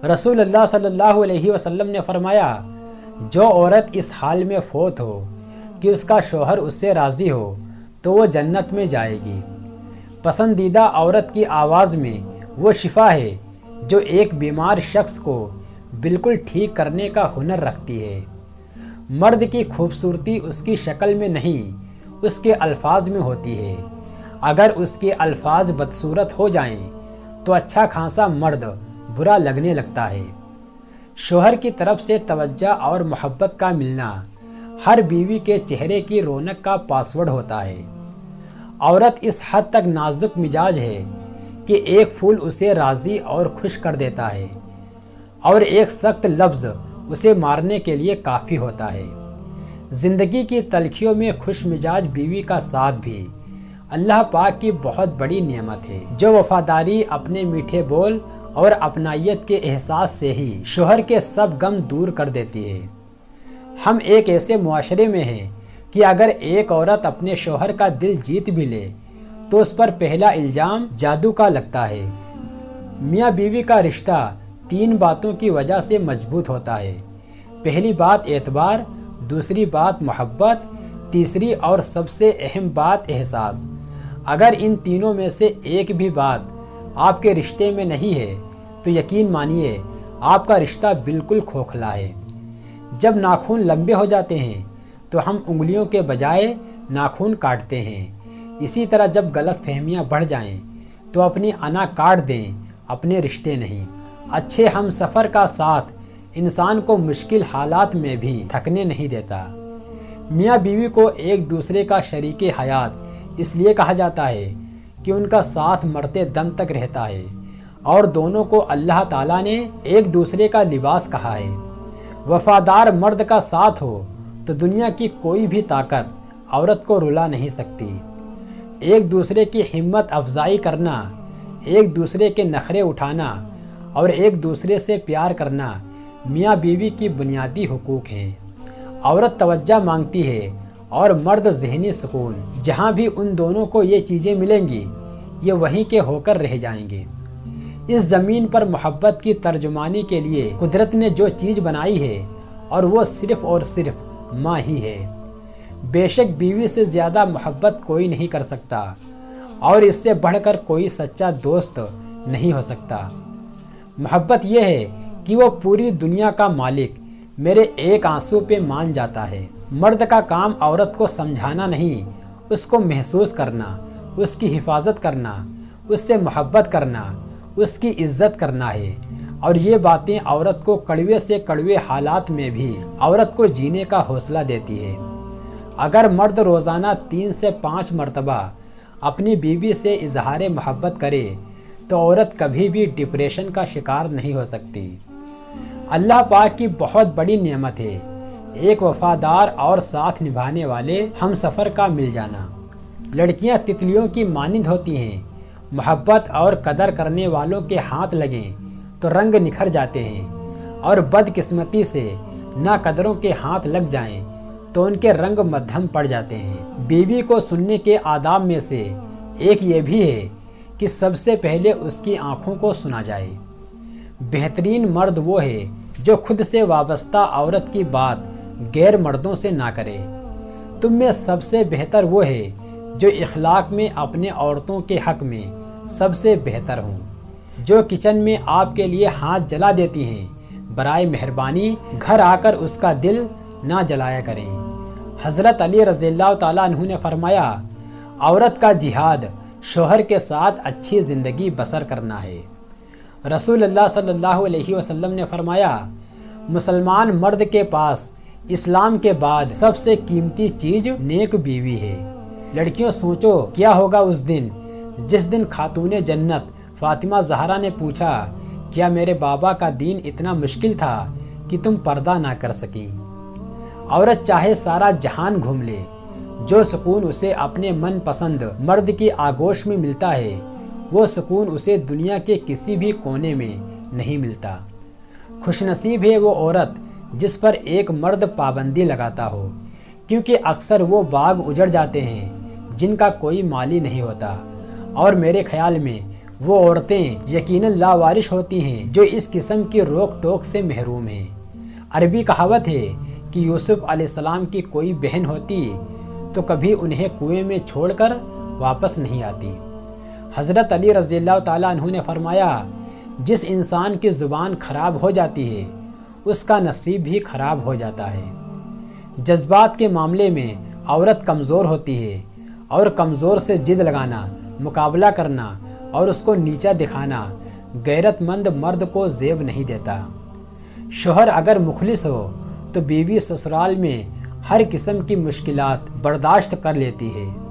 رسول اللہ صلی اللہ علیہ وسلم نے فرمایا، جو عورت اس حال میں فوت ہو کہ اس کا شوہر اس سے راضی ہو تو وہ جنت میں جائے گی۔ پسندیدہ عورت کی آواز میں وہ شفا ہے جو ایک بیمار شخص کو بالکل ٹھیک کرنے کا ہنر رکھتی ہے۔ مرد کی خوبصورتی اس کی شکل میں نہیں، اس کے الفاظ میں ہوتی ہے۔ اگر اس کے الفاظ بدصورت ہو جائیں تو اچھا خاصا مرد برا لگنے لگتا ہے۔ شوہر کی طرف سے توجہ اور محبت کا ملنا ہر بیوی کے چہرے کی رونق کا پاسورڈ ہوتا ہے۔ عورت اس حد تک نازک مزاج ہے کہ ایک پھول اسے راضی اور خوش کر دیتا ہے اور ایک سخت لفظ اسے مارنے کے لیے کافی ہوتا ہے۔ زندگی کی تلخیوں میں خوش مزاج بیوی کا ساتھ بھی اللہ پاک کی بہت بڑی نعمت ہے، جو وفاداری، اپنے میٹھے بول اور اپنائیت کے احساس سے ہی شوہر کے سب غم دور کر دیتی ہے۔ ہم ایک ایسے معاشرے میں ہیں کہ اگر ایک عورت اپنے شوہر کا دل جیت بھی لے تو اس پر پہلا الزام جادو کا لگتا ہے۔ میاں بیوی کا رشتہ 3 باتوں کی وجہ سے مضبوط ہوتا ہے۔ پہلی بات اعتبار، دوسری بات محبت، تیسری اور سب سے اہم بات احساس۔ اگر ان تینوں میں سے ایک بھی بات آپ کے رشتے میں نہیں ہے تو یقین مانیے آپ کا رشتہ بالکل کھوکھلا ہے۔ جب ناخن لمبے ہو جاتے ہیں تو ہم انگلیوں کے بجائے ناخن کاٹتے ہیں۔ اسی طرح جب غلط فہمیاں بڑھ جائیں تو اپنی انا کاٹ دیں، اپنے رشتے نہیں۔ اچھے ہم سفر کا ساتھ انسان کو مشکل حالات میں بھی تھکنے نہیں دیتا۔ میاں بیوی کو ایک دوسرے کا شریک حیات اس لیے کہا جاتا ہے کہ ان کا ساتھ مرتے دم تک رہتا ہے، اور دونوں کو اللہ تعالیٰ نے ایک دوسرے کا لباس کہا ہے۔ وفادار مرد کا ساتھ ہو تو دنیا کی کوئی بھی طاقت عورت کو رلا نہیں سکتی۔ ایک دوسرے کی ہمت افزائی کرنا، ایک دوسرے کے نخرے اٹھانا اور ایک دوسرے سے پیار کرنا میاں بیوی کی بنیادی حقوق ہیں۔ عورت توجہ مانگتی ہے اور مرد ذہنی سکون۔ جہاں بھی ان دونوں کو یہ چیزیں ملیں گی یہ وہیں کے ہو کر رہ جائیں گے۔ اس زمین پر محبت کی ترجمانی کے لیے قدرت نے جو چیز بنائی ہے اور وہ صرف اور صرف ماں ہی ہے۔ بے شک بیوی سے زیادہ محبت کوئی نہیں کر سکتا اور اس سے بڑھ کر کوئی سچا دوست نہیں ہو سکتا۔ محبت یہ ہے کہ وہ پوری دنیا کا مالک میرے ایک آنسو پہ مان جاتا ہے۔ مرد کا کام عورت کو سمجھانا نہیں، اس کو محسوس کرنا، اس کی حفاظت کرنا، اس سے محبت کرنا، اس کی عزت کرنا ہے، اور یہ باتیں عورت کو کڑوے سے کڑوے حالات میں بھی عورت کو جینے کا حوصلہ دیتی ہے۔ اگر مرد روزانہ 3 سے 5 مرتبہ اپنی بیوی سے اظہار محبت کرے تو عورت کبھی بھی ڈپریشن کا شکار نہیں ہو سکتی۔ اللہ پاک کی بہت بڑی نعمت ہے ایک وفادار اور ساتھ نبھانے والے ہم سفر کا مل جانا۔ لڑکیاں تتلیوں کی مانند ہوتی ہیں، محبت اور قدر کرنے والوں کے ہاتھ لگیں تو رنگ نکھر جاتے ہیں، اور بدقسمتی سے ناقدروں کے ہاتھ لگ جائیں تو ان کے رنگ مدھم پڑ جاتے ہیں۔ بیوی کو سننے کے آداب میں سے ایک یہ بھی ہے کہ سب سے پہلے اس کی آنکھوں کو سنا جائے۔ بہترین مرد وہ ہے جو خود سے وابستہ عورت کی بات غیر مردوں سے نہ کرے۔ تم میں سب سے بہتر وہ ہے جو اخلاق میں اپنے عورتوں کے حق میں سب سے بہتر ہوں۔ جو کچن میں آپ کے لیے ہاتھ جلا دیتی ہیں، برائے مہربانی گھر آ کر اس کا دل نہ جلایا کریں۔ حضرت علی رضی اللہ تعالیٰ عنہ نے فرمایا، عورت کا جہاد شوہر کے ساتھ اچھی زندگی بسر کرنا ہے۔ رسول اللہ صلی اللہ علیہ وسلم نے فرمایا، مسلمان مرد کے پاس اسلام کے بعد سب سے قیمتی چیز نیک بیوی ہے۔ لڑکیوں سوچو کیا ہوگا اس دن جس دن خاتون جنت فاطمہ زہرا نے پوچھا، کیا میرے بابا کا دین اتنا مشکل تھا کہ تم پردہ نہ کر سکیں؟ عورت چاہے سارا جہان گھوم لے، جو سکون اسے اپنے من پسند مرد کی آغوش میں ملتا ہے وہ سکون اسے دنیا کے کسی بھی کونے میں نہیں ملتا۔ خوش نصیب ہے وہ عورت جس پر ایک مرد پابندی لگاتا ہو، کیونکہ اکثر وہ باغ اجڑ جاتے ہیں جن کا کوئی مالی نہیں ہوتا، اور میرے خیال میں وہ عورتیں یقیناً لاوارث ہوتی ہیں جو اس قسم کی روک ٹوک سے محروم ہیں۔ عربی کہاوت ہے کہ یوسف علیہ السلام کی کوئی بہن ہوتی تو کبھی انہیں کنویں میں چھوڑ کر واپس نہیں آتی۔ حضرت علی رضی اللہ تعالیٰ عنہ نے فرمایا، جس انسان کی زبان خراب ہو جاتی ہے اس کا نصیب بھی خراب ہو جاتا ہے۔ جذبات کے معاملے میں عورت کمزور ہوتی ہے اور کمزور سے ضد لگانا، مقابلہ کرنا اور اس کو نیچا دکھانا غیرت مند مرد کو زیب نہیں دیتا۔ شوہر اگر مخلص ہو تو بیوی سسرال میں ہر قسم کی مشکلات برداشت کر لیتی ہے۔